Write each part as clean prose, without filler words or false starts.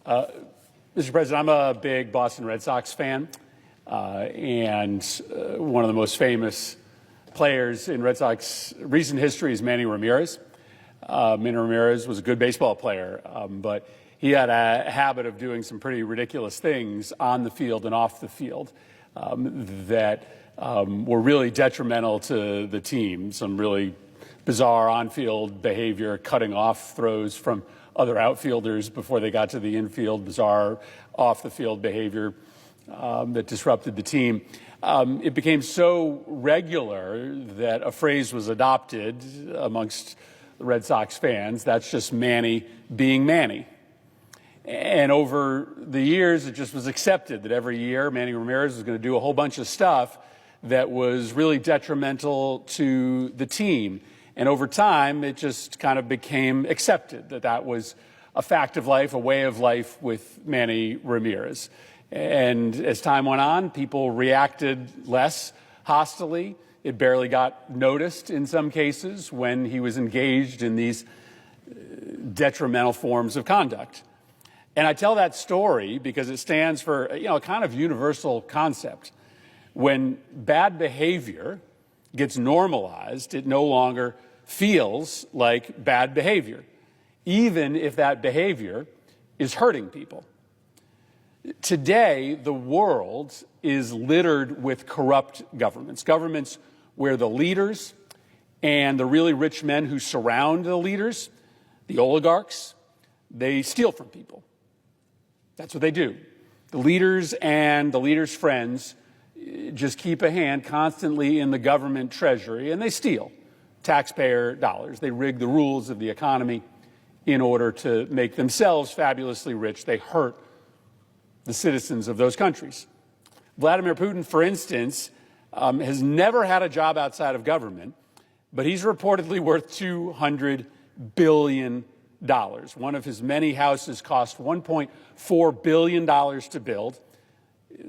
Mr. President, I'm a big Boston Red Sox fan, and one of the most famous players in Red Sox recent history is Manny Ramirez. Manny Ramirez was a good baseball player, but he had a habit of doing some pretty ridiculous things on the field and off the field that were really detrimental to the team. Some really bizarre on-field behavior, cutting off throws from other outfielders before they got to the infield, bizarre off-the-field behavior that disrupted the team. It became so regular that a phrase was adopted amongst the Red Sox fans: that's just Manny being Manny. And over the years, it just was accepted that every year Manny Ramirez was going to do a whole bunch of stuff that was really detrimental to the team. And over time, it just kind of became accepted that that was a fact of life, a way of life with Manny Ramirez. And as time went on, people reacted less hostily. It barely got noticed in some cases when he was engaged in these detrimental forms of conduct. And I tell that story because it stands for, a kind of universal concept. When bad behavior gets normalized, it no longer feels like bad behavior, even if that behavior is hurting people. Today, the world is littered with corrupt governments, governments where the leaders and the really rich men who surround the leaders, the oligarchs, they steal from people. That's what they do. The leaders and the leaders' friends just keep a hand constantly in the government treasury, and they steal taxpayer dollars. They rig the rules of the economy in order to make themselves fabulously rich. They hurt the citizens of those countries. Vladimir Putin, for instance, has never had a job outside of government, but he's reportedly worth $200 billion. One of his many houses cost $1.4 billion to build.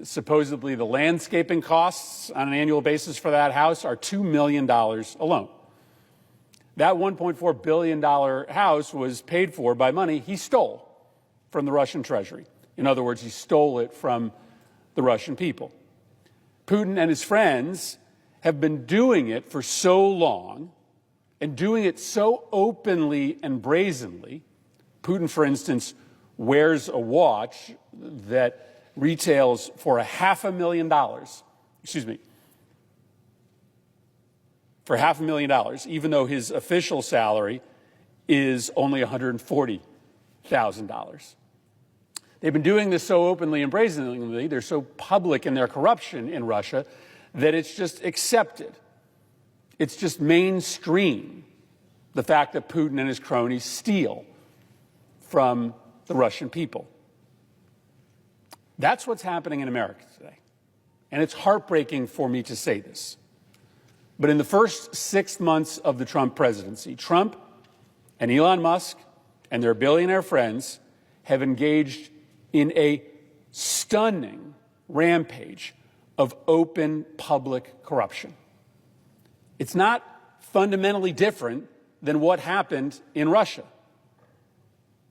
Supposedly, the landscaping costs on an annual basis for that house are $2 million alone. That $1.4 billion house was paid for by money he stole from the Russian treasury. In other words, he stole it from the Russian people. Putin and his friends have been doing it for so long and doing it so openly and brazenly. Putin, for instance, wears a watch that retails for $500,000. For $500,000, even though his official salary is only $140,000. They've been doing this so openly and brazenly, they're so public in their corruption in Russia, that it's just accepted. It's just mainstream, the fact that Putin and his cronies steal from the Russian people. That's what's happening in America today. And it's heartbreaking for me to say this. But in the first 6 months of the Trump presidency, Trump and Elon Musk and their billionaire friends have engaged in a stunning rampage of open public corruption. It's not fundamentally different than what happened in Russia.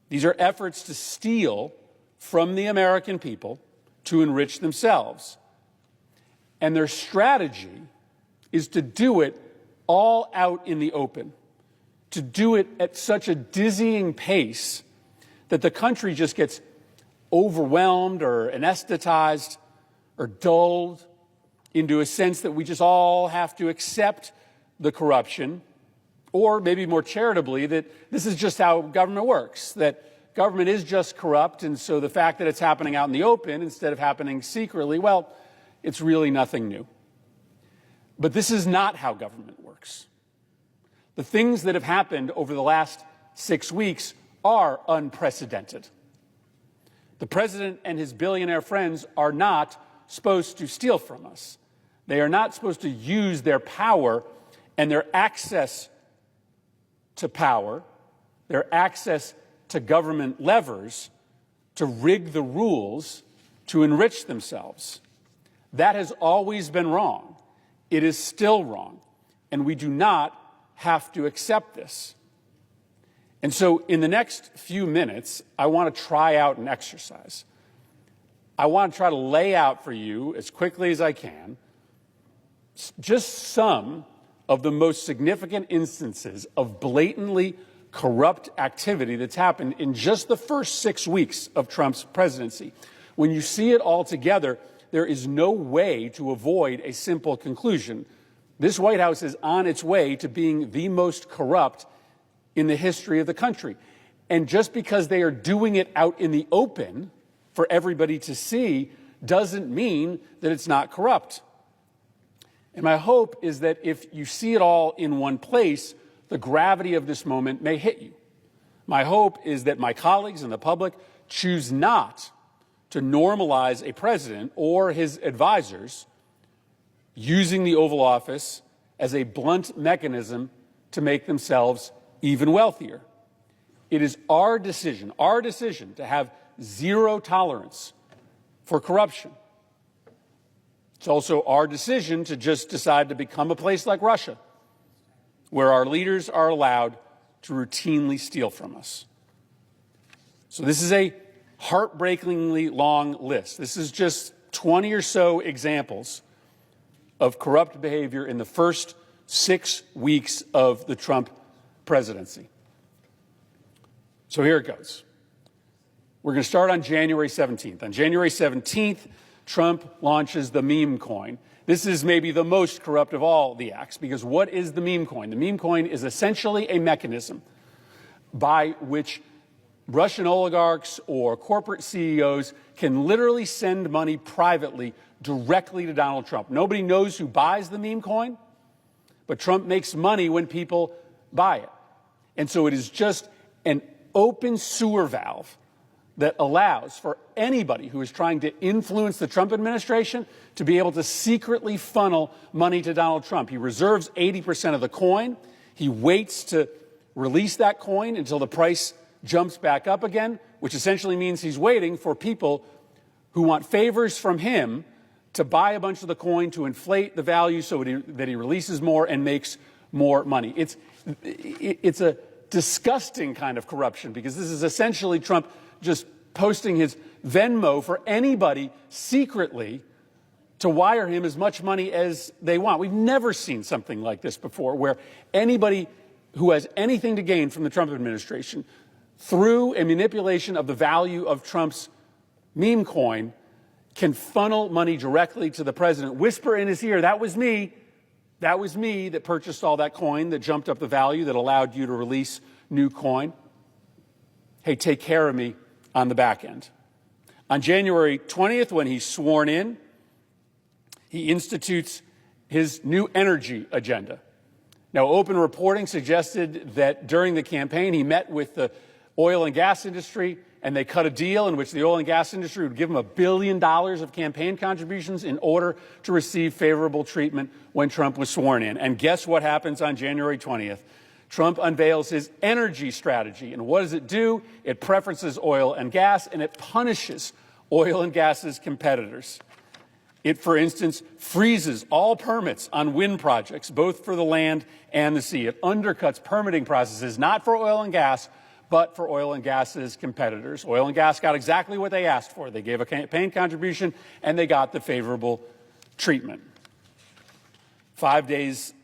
These are efforts to steal from the American people to enrich themselves. And their strategy is to do it all out in the open, to do it at such a dizzying pace that the country just gets overwhelmed or anesthetized or dulled into a sense that we just all have to accept the corruption, or maybe more charitably, that this is just how government works, that government is just corrupt, and so the fact that it's happening out in the open instead of happening secretly, well, it's really nothing new. But this is not how government works. The things that have happened over the last 6 weeks are unprecedented. The president and his billionaire friends are not supposed to steal from us. They are not supposed to use their power and their access to power, their access to government levers, to rig the rules to enrich themselves. That has always been wrong. It is still wrong. And we do not have to accept this. And so in the next few minutes, I want to try out an exercise. I want to try to lay out for you, as quickly as I can, just some of the most significant instances of blatantly corrupt activity that's happened in just the first 6 weeks of Trump's presidency. When you see it all together, there is no way to avoid a simple conclusion. This White House is on its way to being the most corrupt in the history of the country. And just because they are doing it out in the open for everybody to see doesn't mean that it's not corrupt. And my hope is that if you see it all in one place, the gravity of this moment may hit you. My hope is that my colleagues and the public choose not to normalize a president or his advisors using the Oval Office as a blunt mechanism to make themselves even wealthier. It is our decision to have zero tolerance for corruption. It's also our decision to just decide to become a place like Russia, where our leaders are allowed to routinely steal from us. So this is a heartbreakingly long list. This is just 20 or so examples of corrupt behavior in the first 6 weeks of the Trump presidency. So here it goes. We're going to start on January 17th. On January 17th, Trump launches the meme coin. This is maybe the most corrupt of all the acts, because what is the meme coin? The meme coin is essentially a mechanism by which Russian oligarchs or corporate CEOs can literally send money privately directly to Donald Trump. Nobody knows who buys the meme coin, but Trump makes money when people buy it. And so it is just an open sewer valve that allows for anybody who is trying to influence the Trump administration to be able to secretly funnel money to Donald Trump. He reserves 80% of the coin. He waits to release that coin until the price jumps back up again, which essentially means he's waiting for people who want favors from him to buy a bunch of the coin to inflate the value so that he releases more and makes more money. It's a disgusting kind of corruption, because this is essentially Trump just posting his Venmo for anybody secretly to wire him as much money as they want. We've never seen something like this before, where anybody who has anything to gain from the Trump administration through a manipulation of the value of Trump's meme coin can funnel money directly to the president, whisper in his ear, that was me that purchased all that coin, that jumped up the value, that allowed you to release new coin. Hey, take care of me on the back end. On January 20th, when he's sworn in, he institutes his new energy agenda. Now, open reporting suggested that during the campaign, he met with the oil and gas industry, and they cut a deal in which the oil and gas industry would give him $1 billion of campaign contributions in order to receive favorable treatment when Trump was sworn in. And guess what happens on January 20th? Trump unveils his energy strategy. And what does it do? It preferences oil and gas, and it punishes oil and gas's competitors. It, for instance, freezes all permits on wind projects, both for the land and the sea. It undercuts permitting processes, not for oil and gas, but for oil and gas's competitors. Oil and gas got exactly what they asked for. They gave a campaign contribution, and they got the favorable treatment. 5 days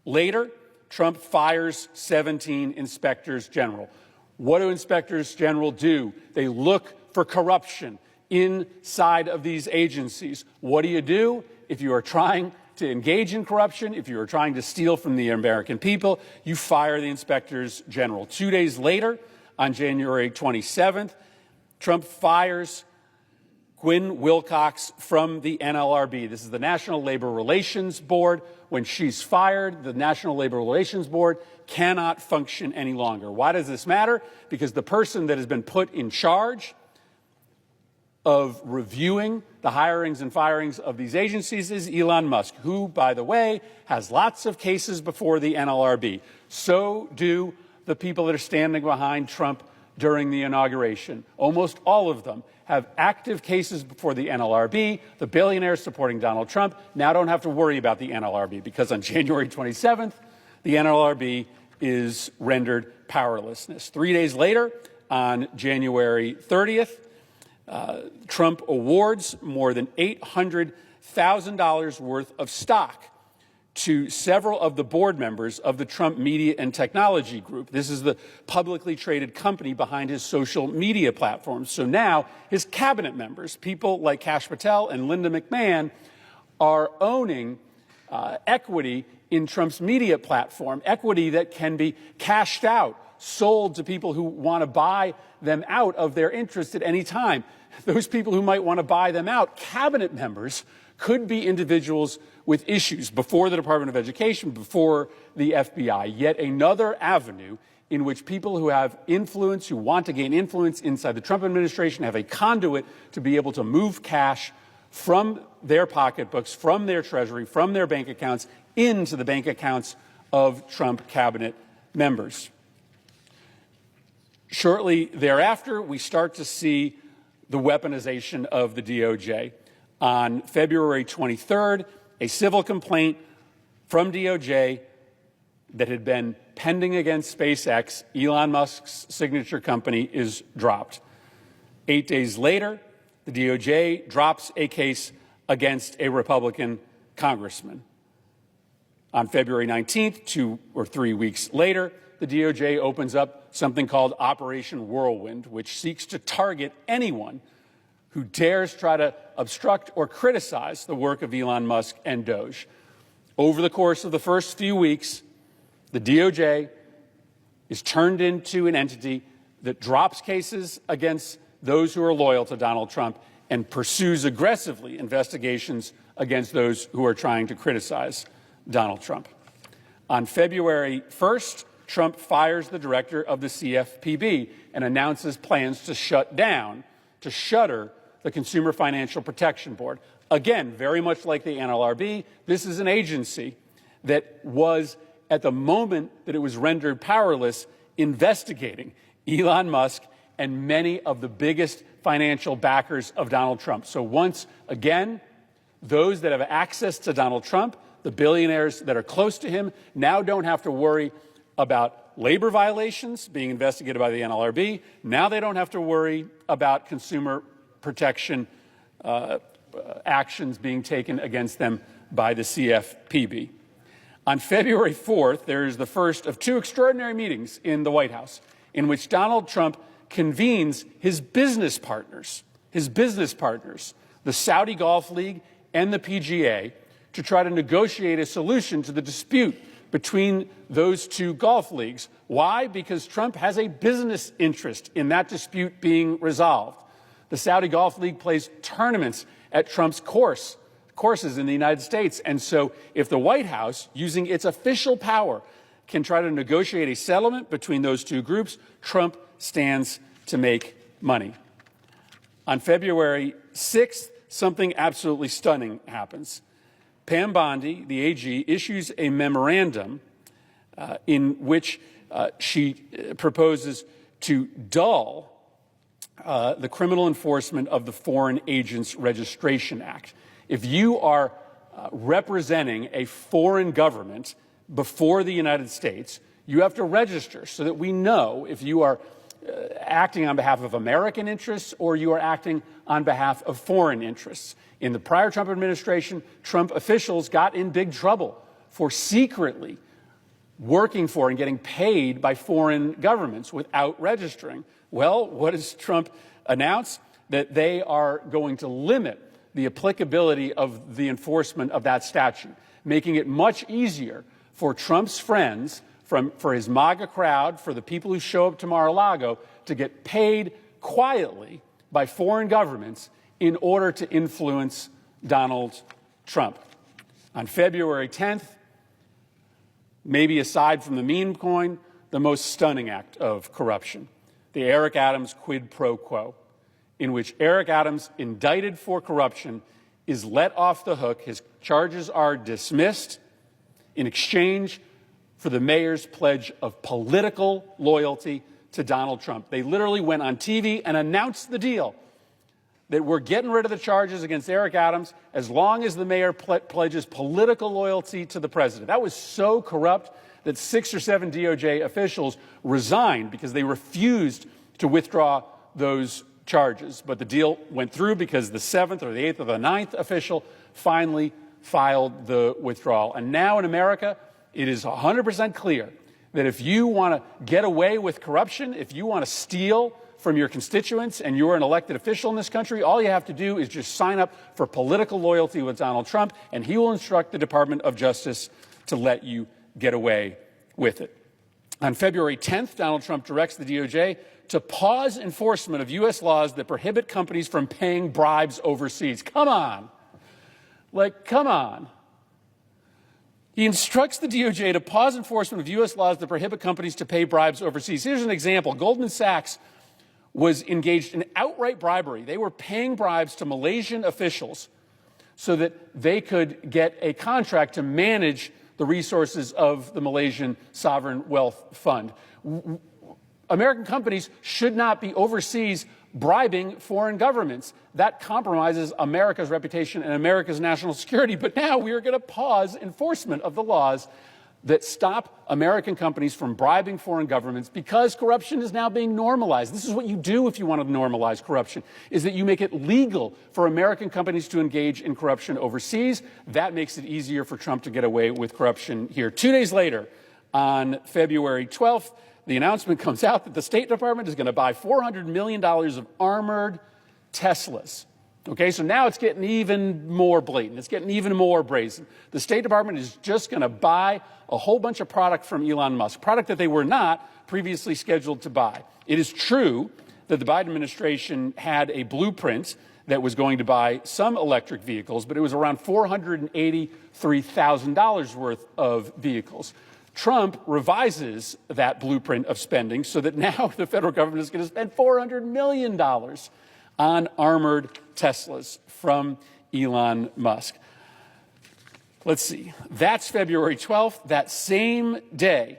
later, Trump fires 17 inspectors general. What do inspectors general do? They look for corruption inside of these agencies. What do? If you are trying to engage in corruption, if you are trying to steal from the American people, you fire the inspectors general. 2 days later, on January 27th, Trump fires Gwen Wilcox from the NLRB. This is the National Labor Relations Board. When she's fired, the National Labor Relations Board cannot function any longer. Why does this matter? Because the person that has been put in charge of reviewing the hirings and firings of these agencies is Elon Musk, who, by the way, has lots of cases before the NLRB. So do the people that are standing behind Trump during the inauguration. Almost all of them have active cases before the NLRB. The billionaires supporting Donald Trump now don't have to worry about the NLRB, because on January 27th, the NLRB is rendered powerlessness. 3 days later, on January 30th, Trump awards more than $800,000 worth of stock to several of the board members of the Trump Media and Technology Group. This is the publicly traded company behind his social media platforms. So now his cabinet members, people like Kash Patel and Linda McMahon, are owning equity in Trump's media platform, equity that can be cashed out, sold to people who want to buy them out of their interest at any time. Those people who might want to buy them out, cabinet members, could be individuals with issues before the Department of Education, before the FBI. Yet another avenue in which people who have influence, who want to gain influence inside the Trump administration, have a conduit to be able to move cash from their pocketbooks, from their treasury, from their bank accounts, into the bank accounts of Trump cabinet members. Shortly thereafter, we start to see the weaponization of the DOJ. On February 23rd, a civil complaint from DOJ that had been pending against SpaceX, Elon Musk's signature company, is dropped. 8 days later, the DOJ drops a case against a Republican congressman. On February 19th, 2 or 3 weeks later, the DOJ opens up something called Operation Whirlwind, which seeks to target anyone who dares try to obstruct or criticize the work of Elon Musk and Doge. Over the course of the first few weeks, the DOJ is turned into an entity that drops cases against those who are loyal to Donald Trump and pursues aggressively investigations against those who are trying to criticize Donald Trump. On February 1st, Trump fires the director of the CFPB and announces plans to shutter the Consumer Financial Protection Board. Again, very much like the NLRB, this is an agency that was, at the moment that it was rendered powerless, investigating Elon Musk and many of the biggest financial backers of Donald Trump. So once again, those that have access to Donald Trump, the billionaires that are close to him, now don't have to worry about labor violations being investigated by the NLRB. Now they don't have to worry about consumer protection actions being taken against them by the CFPB. On February 4th, there is the first of 2 extraordinary meetings in the White House in which Donald Trump convenes his business partners, the Saudi Golf League and the PGA, to try to negotiate a solution to the dispute between those 2 golf leagues. Why? Because Trump has a business interest in that dispute being resolved. The Saudi Golf League plays tournaments at Trump's courses in the United States. And so if the White House, using its official power, can try to negotiate a settlement between those 2 groups, Trump stands to make money. On February 6th, something absolutely stunning happens. Pam Bondi, the AG, issues a memorandum in which she proposes to dull the criminal enforcement of the Foreign Agents Registration Act. If you are representing a foreign government before the United States, you have to register so that we know if you are acting on behalf of American interests or you are acting on behalf of foreign interests. In the prior Trump administration, Trump officials got in big trouble for secretly working for and getting paid by foreign governments without registering. Well, what does Trump announce? That they are going to limit the applicability of the enforcement of that statute, making it much easier for Trump's friends, for his MAGA crowd, for the people who show up to Mar-a-Lago, to get paid quietly by foreign governments in order to influence Donald Trump. On February 10th, maybe aside from the meme coin, the most stunning act of corruption, the Eric Adams quid pro quo, in which Eric Adams, indicted for corruption, is let off the hook. His charges are dismissed in exchange for the mayor's pledge of political loyalty to Donald Trump. They literally went on TV and announced the deal, that we're getting rid of the charges against Eric Adams as long as the mayor pledges political loyalty to the president. That was so corrupt that 6 or 7 DOJ officials resigned because they refused to withdraw those charges. But the deal went through because the 7th or the 8th or the 9th official finally filed the withdrawal. And now in America, it is 100% clear that if you want to get away with corruption, if you want to steal from your constituents and you're an elected official in this country, all you have to do is just sign up for political loyalty with Donald Trump, and he will instruct the Department of Justice to let you get away with it. On February 10th, Donald Trump directs the DOJ to pause enforcement of U.S. laws that prohibit companies from paying bribes overseas. Come on. Come on. He instructs the DOJ to pause enforcement of U.S. laws that prohibit companies to pay bribes overseas. Here's an example. Goldman Sachs was engaged in outright bribery. They were paying bribes to Malaysian officials so that they could get a contract to manage the resources of the Malaysian Sovereign Wealth Fund. American companies should not be overseas bribing foreign governments. That compromises America's reputation and America's national security. But now we are going to pause enforcement of the laws that stop American companies from bribing foreign governments because corruption is now being normalized. This is what you do if you want to normalize corruption, is that you make it legal for American companies to engage in corruption overseas. That makes it easier for Trump to get away with corruption here. 2 days later, on February 12th, the announcement comes out that the State Department is going to buy $400 million of armored Teslas. Okay, so now it's getting even more blatant. It's getting even more brazen. The State Department is just going to buy a whole bunch of product from Elon Musk, product that they were not previously scheduled to buy. It is true that the Biden administration had a blueprint that was going to buy some electric vehicles, but it was around $483,000 worth of vehicles. Trump revises that blueprint of spending so that now the federal government is going to spend $400 million on armored Teslas from Elon Musk. Let's see. That's February 12th. That same day,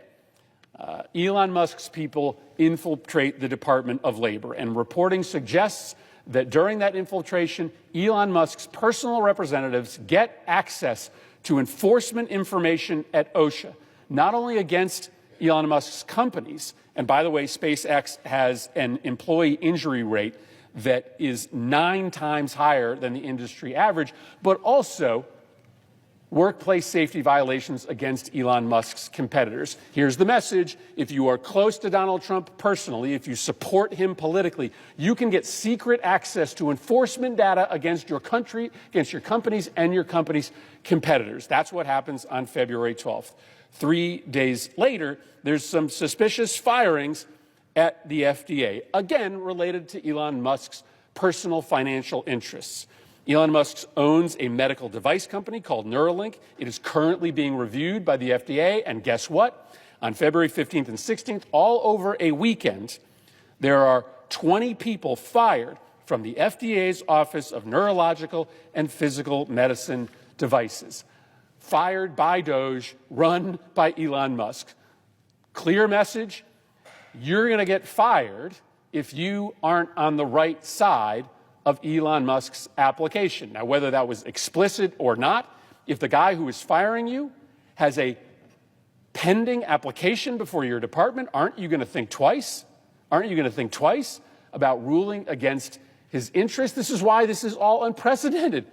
Elon Musk's people infiltrate the Department of Labor, and reporting suggests that during that infiltration, Elon Musk's personal representatives get access to enforcement information at OSHA, not only against Elon Musk's companies, and by the way, SpaceX has an employee injury rate that is 9 times higher than the industry average, but also workplace safety violations against Elon Musk's competitors. Here's the message. If you are close to Donald Trump personally, if you support him politically, you can get secret access to enforcement data against your country, against your companies, and your company's competitors. That's what happens on February 12th. 3 days later, there's some suspicious firings at the FDA, again related to Elon Musk's personal financial interests. Elon Musk owns a medical device company called Neuralink. It is currently being reviewed by the FDA, and guess what? On February 15th and 16th, all over a weekend, there are 20 people fired from the FDA's Office of Neurological and Physical Medicine Devices. Fired by DOJ, run by Elon Musk. Clear message. You're going to get fired if you aren't on the right side of Elon Musk's application. Now, whether that was explicit or not, if the guy who is firing you has a pending application before your department, aren't you going to think twice? Aren't you going to think twice about ruling against his interests? This is why this is all unprecedented.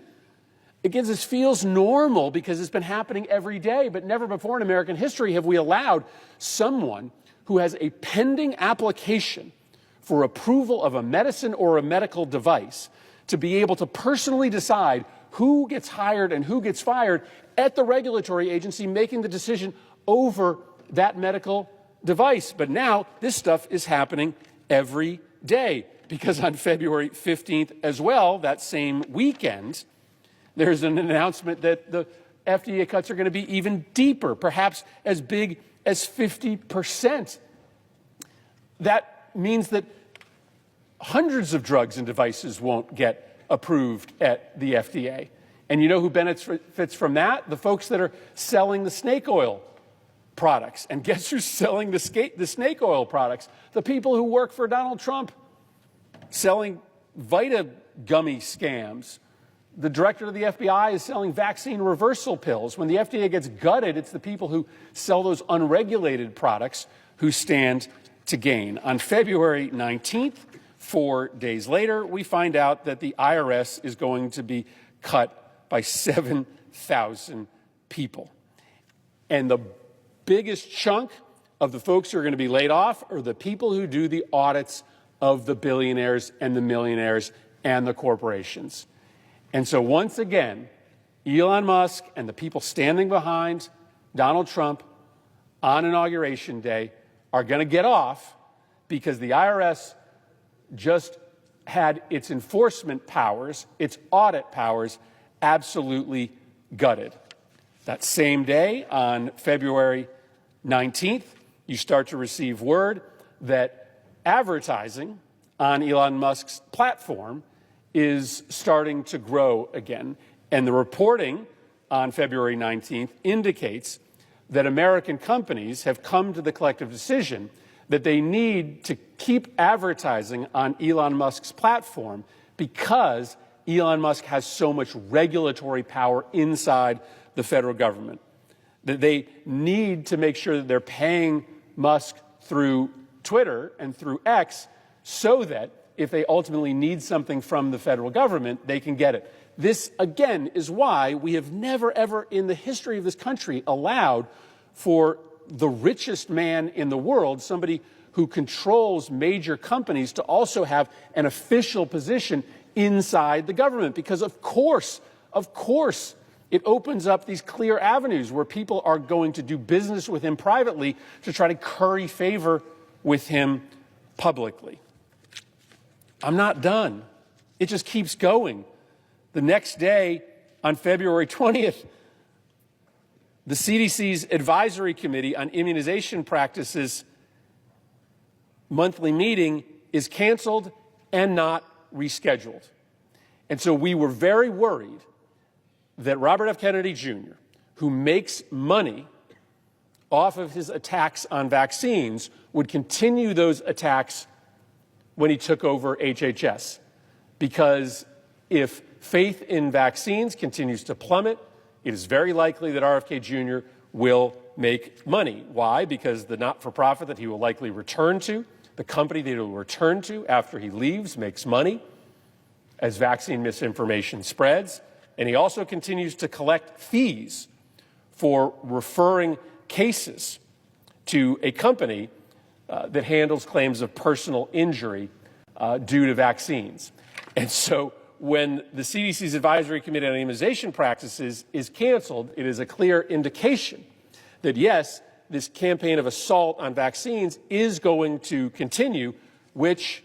Again, this feels normal because it's been happening every day, but never before in American history have we allowed someone who has a pending application for approval of a medicine or a medical device to be able to personally decide who gets hired and who gets fired at the regulatory agency making the decision over that medical device. But now this stuff is happening every day because on February 15th as well, that same weekend, there's an announcement that the FDA cuts are going to be even deeper, perhaps as big as 50%. That means that hundreds of drugs and devices won't get approved at the FDA. And you know who benefits from that? The folks that are selling the snake oil products. And guess who's selling the snake oil products? The people who work for Donald Trump, selling Vita gummy scams, the director of the FBI is selling vaccine reversal pills. When the FDA gets gutted, it's the people who sell those unregulated products who stand to gain. On February 19th, 4 days later, we find out that the IRS is going to be cut by 7,000 people. And the biggest chunk of the folks who are going to be laid off are the people who do the audits of the billionaires and the millionaires and the corporations. And so once again, Elon Musk and the people standing behind Donald Trump on Inauguration Day are going to get off because the IRS just had its enforcement powers, its audit powers, absolutely gutted. That same day, on February 19th, you start to receive word that advertising on Elon Musk's platform is starting to grow again. And the reporting on February 19th indicates that American companies have come to the collective decision that they need to keep advertising on Elon Musk's platform because Elon Musk has so much regulatory power inside the federal government. That they need to make sure that they're paying Musk through Twitter and through X so that if they ultimately need something from the federal government, they can get it. This, again, is why we have never, ever in the history of this country allowed for the richest man in the world, somebody who controls major companies, to also have an official position inside the government. Because, of course, it opens up these clear avenues where people are going to do business with him privately to try to curry favor with him publicly. I'm not done. It just keeps going. The next day, on February 20th, the CDC's Advisory Committee on Immunization Practices monthly meeting is canceled and not rescheduled. And so we were very worried that Robert F. Kennedy Jr., who makes money off of his attacks on vaccines, would continue those attacks when he took over HHS. Because if faith in vaccines continues to plummet, it is very likely that RFK Jr. will make money. Why? Because the not-for-profit that he will likely return to, the company that he will return to after he leaves, makes money as vaccine misinformation spreads. And he also continues to collect fees for referring cases to a company that handles claims of personal injury due to vaccines. And so when the CDC's Advisory Committee on Immunization Practices is canceled, it is a clear indication that, yes, this campaign of assault on vaccines is going to continue, which,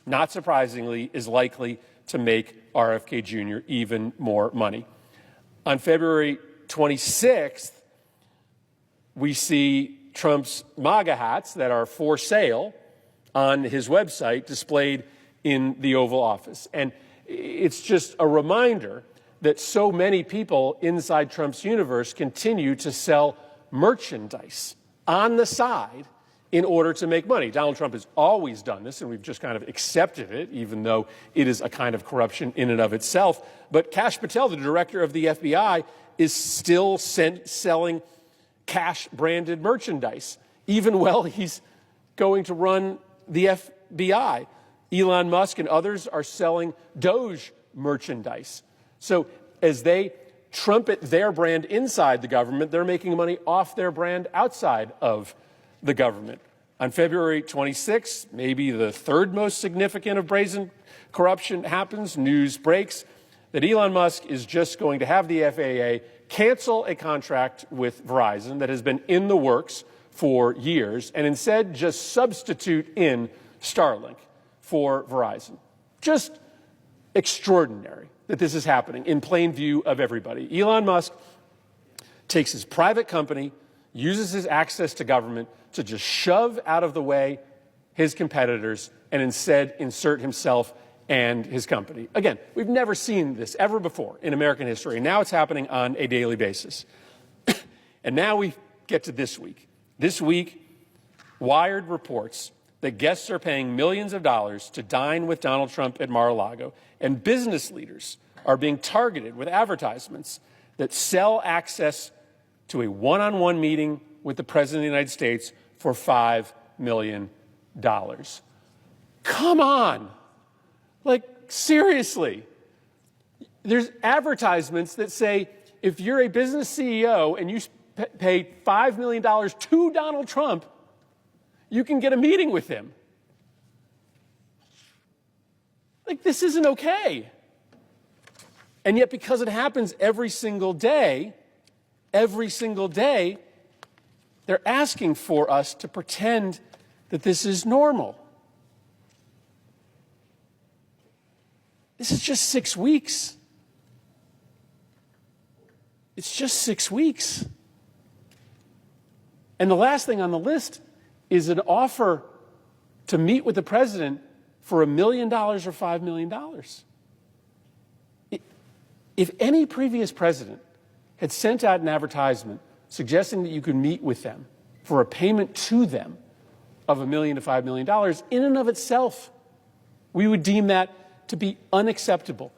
not surprisingly, is likely to make RFK Jr. even more money. On February 26th, we see Trump's MAGA hats that are for sale on his website displayed in the Oval Office. And it's just a reminder that so many people inside Trump's universe continue to sell merchandise on the side in order to make money. Donald Trump has always done this, and we've just kind of accepted it, even though it is a kind of corruption in and of itself. But Kash Patel, the director of the FBI, is still selling cash-branded merchandise, even while he's going to run the FBI. Elon Musk and others are selling Doge merchandise. So as they trumpet their brand inside the government, they're making money off their brand outside of the government. On February 26th, maybe the third most significant of brazen corruption happens, news breaks that Elon Musk is just going to have the FAA cancel a contract with Verizon that has been in the works for years and instead just substitute in Starlink for Verizon. Just extraordinary that this is happening in plain view of everybody. Elon Musk takes his private company, uses his access to government to just shove out of the way his competitors and instead insert himself and his company. Again, we've never seen this ever before in American history, and now it's happening on a daily basis. And now we get to this week. This week, Wired reports that guests are paying millions of dollars to dine with Donald Trump at Mar-a-Lago, and business leaders are being targeted with advertisements that sell access to a one-on-one meeting with the President of the United States for $5 million. Come on. Like, seriously. There's advertisements that say if you're a business CEO and you pay $5 million to Donald Trump, you can get a meeting with him. Like, this isn't okay. And yet, because it happens every single day, they're asking for us to pretend that this is normal. This is just 6 weeks. It's just 6 weeks. And the last thing on the list is an offer to meet with the president for $1 million or $5 million. If any previous president had sent out an advertisement suggesting that you could meet with them for a payment to them of $1 million to $5 million, in and of itself, we would deem that to be unacceptable.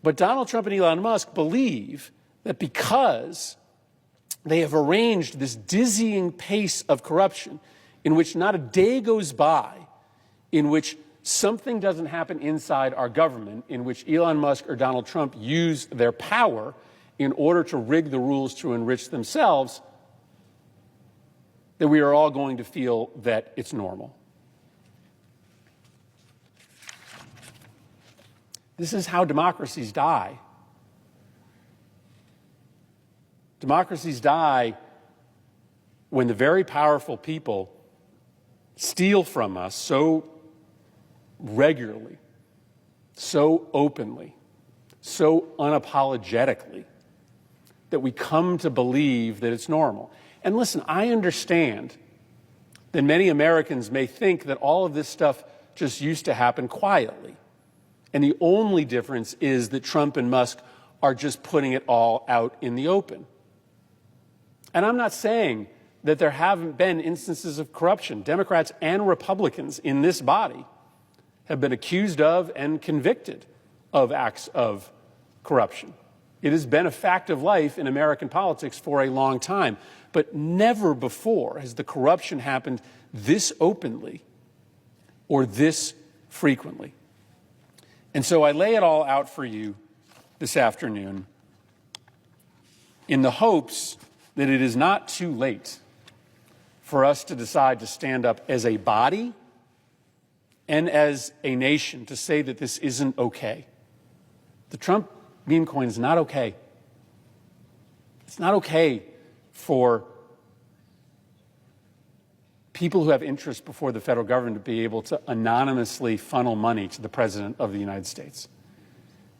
But Donald Trump and Elon Musk believe that because they have arranged this dizzying pace of corruption in which not a day goes by in which something doesn't happen inside our government, in which Elon Musk or Donald Trump use their power in order to rig the rules to enrich themselves, that we are all going to feel that it's normal. This is how democracies die. Democracies die when the very powerful people steal from us so regularly, so openly, so unapologetically, that we come to believe that it's normal. And listen, I understand that many Americans may think that all of this stuff just used to happen quietly. And the only difference is that Trump and Musk are just putting it all out in the open. And I'm not saying that there haven't been instances of corruption. Democrats and Republicans in this body have been accused of and convicted of acts of corruption. It has been a fact of life in American politics for a long time. But never before has the corruption happened this openly or this frequently. And so I lay it all out for you this afternoon in the hopes that it is not too late for us to decide to stand up as a body and as a nation to say that this isn't okay. The Trump meme coin is not okay. It's not okay for people who have interest before the federal government to be able to anonymously funnel money to the President of the United States.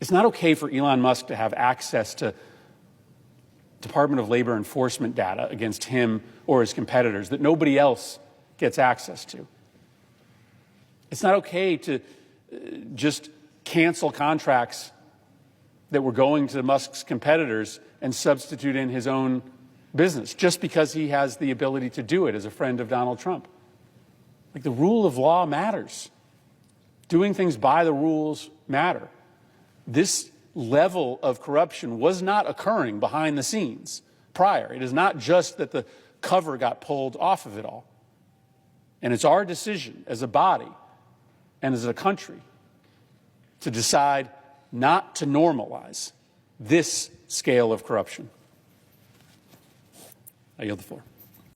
It's not okay for Elon Musk to have access to Department of Labor enforcement data against him or his competitors that nobody else gets access to. It's not okay to just cancel contracts that were going to Musk's competitors and substitute in his own business just because he has the ability to do it as a friend of Donald Trump. Like, the rule of law matters. Doing things by the rules matter. This level of corruption was not occurring behind the scenes prior. It is not just that the cover got pulled off of it all. And it's our decision as a body and as a country to decide not to normalize this scale of corruption. I yield the floor.